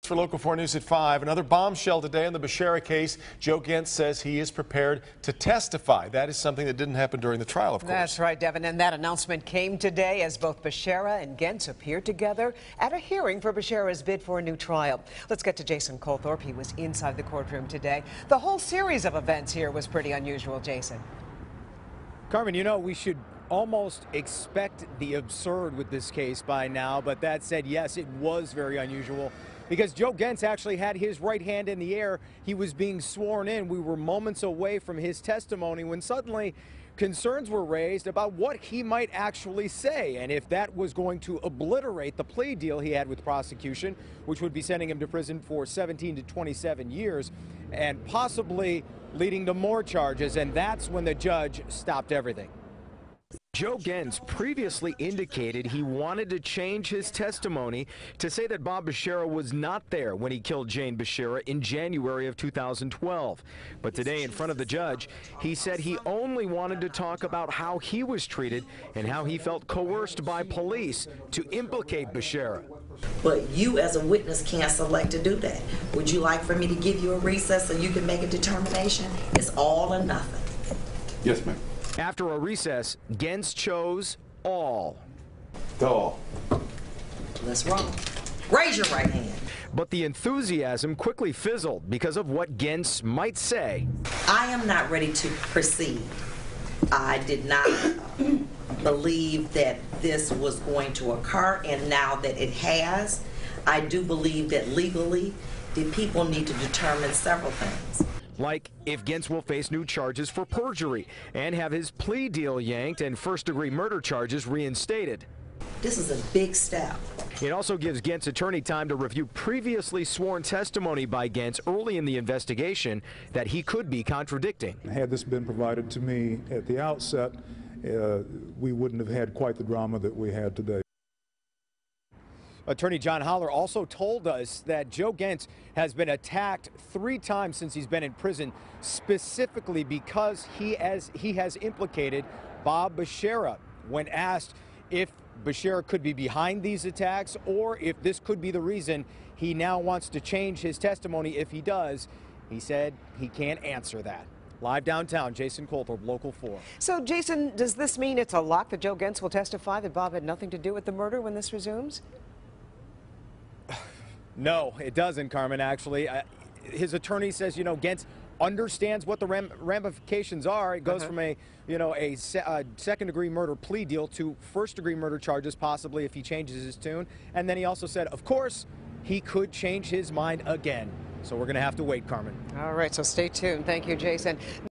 For Local 4 News at 5, another bombshell today in the Becerra case. Joe Gentz says he is prepared to testify. That is something that didn't happen during the trial, of course. That's right, Devin. And that announcement came today as both Becerra and Gentz appeared together at a hearing for Becerra's bid for a new trial. Let's get to Jason Colthorpe. He was inside the courtroom today. The whole series of events here was pretty unusual, Jason. Carmen, you know, we should almost expect the absurd with this case by now. But that said, yes, it was very unusual, because Joe Gentz actually had his right hand in the air. He was being sworn in. We were moments away from his testimony when suddenly concerns were raised about what he might actually say and if that was going to obliterate the plea deal he had with prosecution, which would be sending him to prison for 17 to 27 years and possibly leading to more charges. And that's when the judge stopped everything. Joe Gentz previously indicated he wanted to change his testimony to say that Bob Becerra was not there when he killed Jane Becerra in January of 2012. But today, in front of the judge, he said he only wanted to talk about how he was treated and how he felt coerced by police to implicate Becerra. But you as a witness can't select to do that. Would you like for me to give you a recess so you can make a determination? It's all or nothing. Yes, ma'am. After a recess, Gentz chose all. All. Let's roll. Raise your right hand. But the enthusiasm quickly fizzled because of what Gentz might say. I am not ready to proceed. I did not believe that this was going to occur, and now that it has, I do believe that legally the people need to determine several things. Like if Gentz will face new charges for perjury and have his plea deal yanked and first-degree murder charges reinstated. This is a big step. It also gives Gentz attorney time to review previously sworn testimony by Gentz early in the investigation that he could be contradicting. Had this been provided to me at the outset, we wouldn't have had quite the drama that we had today. Attorney John Holler also told us that Joe Gentz has been attacked 3 times since he's been in prison, specifically because he has implicated Bob Becerra. When asked if Becerra could be behind these attacks or if this could be the reason he now wants to change his testimony if he does, he said he can't answer that. Live downtown, Jason Colthorpe, Local 4. So, Jason, does this mean it's a lock that Joe Gentz will testify that Bob had nothing to do with the murder when this resumes? No, it doesn't, Carmen, actually. His attorney says, you know, Gentz understands what the ramifications are. It goes from a second-degree murder plea deal to first-degree murder charges, possibly if he changes his tune. And then he also said, of course, he could change his mind again. So we're going to have to wait, Carmen. All right, so stay tuned. Thank you, Jason.